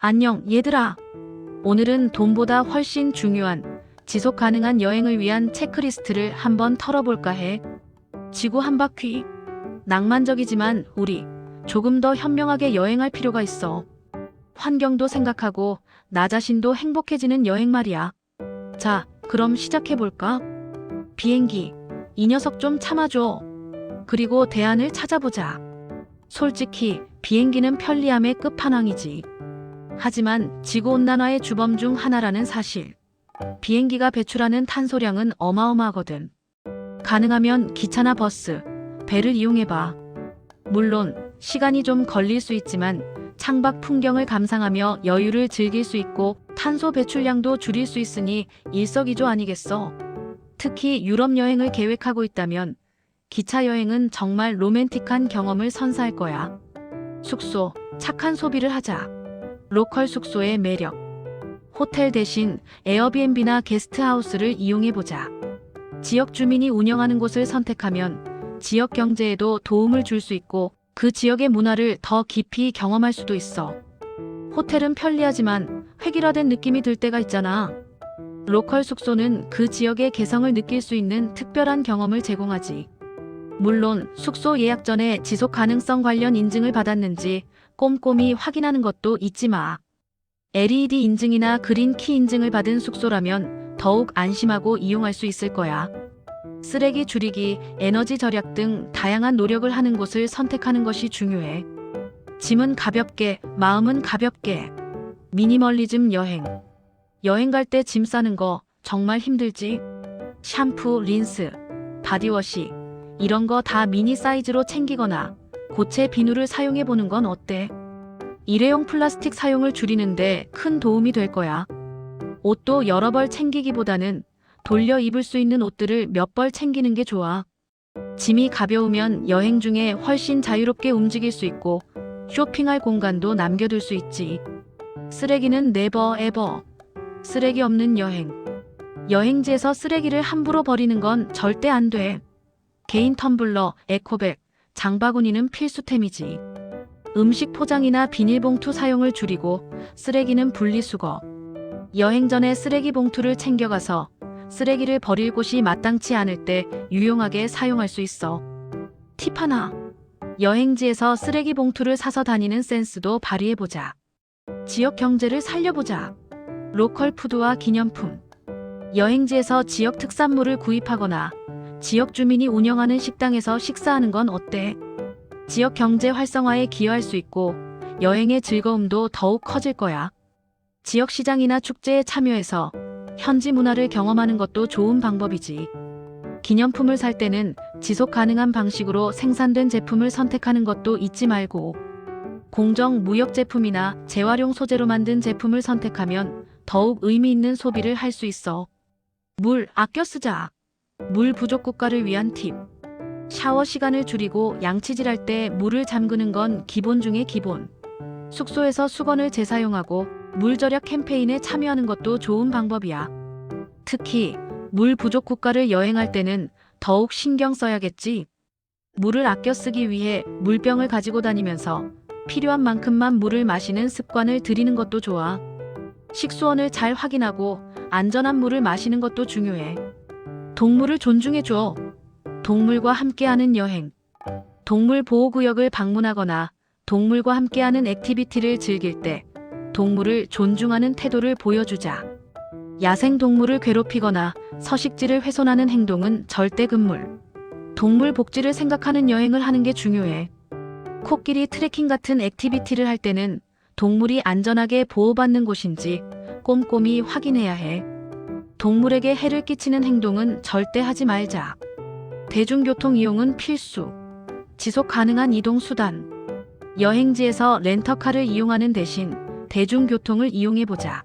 안녕, 얘들아. 오늘은 돈보다 훨씬 중요한 지속 가능한 여행을 위한 체크리스트를 한번 털어볼까 해. 지구 한 바퀴. 낭만적이지만 우리 조금 더 현명하게 여행할 필요가 있어. 환경도 생각하고 나 자신도 행복해지는 여행 말이야. 자, 그럼 시작해볼까? 비행기. 이 녀석 좀 참아줘. 그리고 대안을 찾아보자. 솔직히 비행기는 편리함의 끝판왕이지. 하지만 지구온난화의 주범 중 하나라는 사실. 비행기가 배출하는 탄소량은 어마어마하거든. 가능하면 기차나 버스, 배를 이용해봐. 물론 시간이 좀 걸릴 수 있지만 창밖 풍경을 감상하며 여유를 즐길 수 있고 탄소 배출량도 줄일 수 있으니 일석이조 아니겠어. 특히 유럽 여행을 계획하고 있다면 기차 여행은 정말 로맨틱한 경험을 선사할 거야. 숙소, 착한 소비를 하자. 로컬 숙소의 매력. 호텔 대신 에어비앤비나 게스트하우스를 이용해보자. 지역 주민이 운영하는 곳을 선택하면 지역 경제에도 도움을 줄 수 있고 그 지역의 문화를 더 깊이 경험할 수도 있어. 호텔은 편리하지만 획일화된 느낌이 들 때가 있잖아. 로컬 숙소는 그 지역의 개성을 느낄 수 있는 특별한 경험을 제공하지. 물론 숙소 예약 전에 지속 가능성 관련 인증을 받았는지 꼼꼼히 확인하는 것도 잊지 마. LED 인증이나 그린 키 인증을 받은 숙소라면 더욱 안심하고 이용할 수 있을 거야. 쓰레기 줄이기, 에너지 절약 등 다양한 노력을 하는 곳을 선택하는 것이 중요해. 짐은 가볍게, 마음은 가볍게. 미니멀리즘 여행. 여행 갈 때 짐 싸는 거 정말 힘들지? 샴푸, 린스, 바디워시 이런 거 다 미니 사이즈로 챙기거나 고체 비누를 사용해 보는 건 어때? 일회용 플라스틱 사용을 줄이는데 큰 도움이 될 거야. 옷도 여러 벌 챙기기보다는 돌려 입을 수 있는 옷들을 몇 벌 챙기는 게 좋아. 짐이 가벼우면 여행 중에 훨씬 자유롭게 움직일 수 있고 쇼핑할 공간도 남겨둘 수 있지. 쓰레기는 never ever. 쓰레기 없는 여행. 여행지에서 쓰레기를 함부로 버리는 건 절대 안 돼. 개인 텀블러, 에코백, 장바구니는 필수템이지. 음식 포장이나 비닐봉투 사용을 줄이고 쓰레기는 분리수거. 여행 전에 쓰레기 봉투를 챙겨가서 쓰레기를 버릴 곳이 마땅치 않을 때 유용하게 사용할 수 있어. 팁 하나. 여행지에서 쓰레기 봉투를 사서 다니는 센스도 발휘해보자. 지역 경제를 살려보자. 로컬 푸드와 기념품. 여행지에서 지역 특산물을 구입하거나 지역 주민이 운영하는 식당에서 식사하는 건 어때? 지역 경제 활성화에 기여할 수 있고 여행의 즐거움도 더욱 커질 거야. 지역 시장이나 축제에 참여해서 현지 문화를 경험하는 것도 좋은 방법이지. 기념품을 살 때는 지속 가능한 방식으로 생산된 제품을 선택하는 것도 잊지 말고 공정 무역 제품이나 재활용 소재로 만든 제품을 선택하면 더욱 의미 있는 소비를 할 수 있어. 물 아껴 쓰자. 물 부족 국가를 위한 팁. 샤워 시간을 줄이고 양치질할 때 물을 잠그는 건 기본 중의 기본. 숙소에서 수건을 재사용하고 물 절약 캠페인에 참여하는 것도 좋은 방법이야. 특히 물 부족 국가를 여행할 때는 더욱 신경 써야겠지. 물을 아껴 쓰기 위해 물병을 가지고 다니면서 필요한 만큼만 물을 마시는 습관을 들이는 것도 좋아. 식수원을 잘 확인하고 안전한 물을 마시는 것도 중요해. 동물을 존중해줘. 동물과 함께하는 여행. 동물 보호구역을 방문하거나 동물과 함께하는 액티비티를 즐길 때 동물을 존중하는 태도를 보여주자. 야생동물을 괴롭히거나 서식지를 훼손하는 행동은 절대 금물. 동물 복지를 생각하는 여행을 하는 게 중요해. 코끼리 트레킹 같은 액티비티를 할 때는 동물이 안전하게 보호받는 곳인지 꼼꼼히 확인해야 해. 동물에게 해를 끼치는 행동은 절대 하지 말자. 대중교통 이용은 필수. 지속 가능한 이동 수단. 여행지에서 렌터카를 이용하는 대신 대중교통을 이용해보자.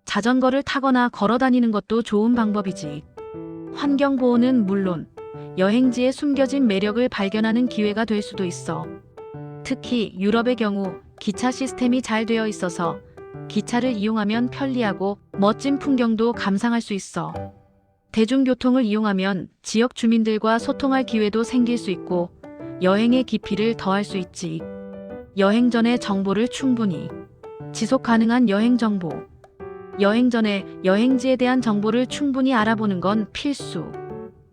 자전거를 타거나 걸어 다니는 것도 좋은 방법이지. 환경보호는 물론 여행지의 숨겨진 매력을 발견하는 기회가 될 수도 있어. 특히 유럽의 경우 기차 시스템이 잘 되어 있어서 기차를 이용하면 편리하고 멋진 풍경도 감상할 수 있어. 대중교통을 이용하면 지역 주민들과 소통할 기회도 생길 수 있고 여행의 깊이를 더할 수 있지. 여행 전에 정보를 충분히. 지속 가능한 여행 정보. 여행 전에 여행지에 대한 정보를 충분히 알아보는 건 필수.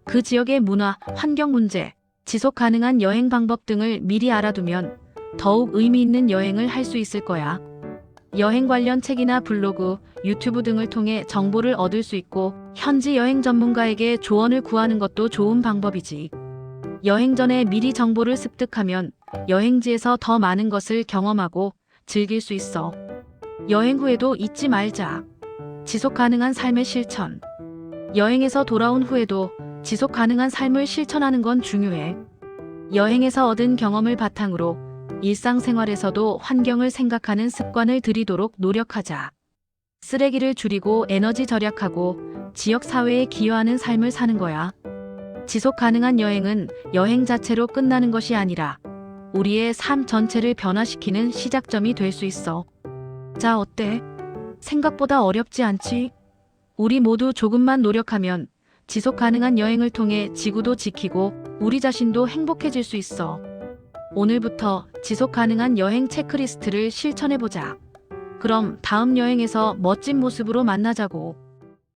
그 지역의 문화, 환경 문제, 지속 가능한 여행 방법 등을 미리 알아두면 더욱 의미 있는 여행을 할 수 있을 거야. 여행 관련 책이나 블로그, 유튜브 등을 통해 정보를 얻을 수 있고 현지 여행 전문가에게 조언을 구하는 것도 좋은 방법이지. 여행 전에 미리 정보를 습득하면 여행지에서 더 많은 것을 경험하고 즐길 수 있어. 여행 후에도 잊지 말자. 지속 가능한 삶의 실천. 여행에서 돌아온 후에도 지속 가능한 삶을 실천하는 건 중요해. 여행에서 얻은 경험을 바탕으로 일상생활에서도 환경을 생각하는 습관을 들이도록 노력하자. 쓰레기를 줄이고 에너지 절약하고 지역 사회에 기여하는 삶을 사는 거야. 지속 가능한 여행은 여행 자체로 끝나는 것이 아니라 우리의 삶 전체를 변화시키는 시작점이 될 수 있어. 자, 어때? 생각보다 어렵지 않지? 우리 모두 조금만 노력하면 지속 가능한 여행을 통해 지구도 지키고 우리 자신도 행복해질 수 있어. 오늘부터 지속 가능한 여행 체크리스트를 실천해보자. 그럼 다음 여행에서 멋진 모습으로 만나자고.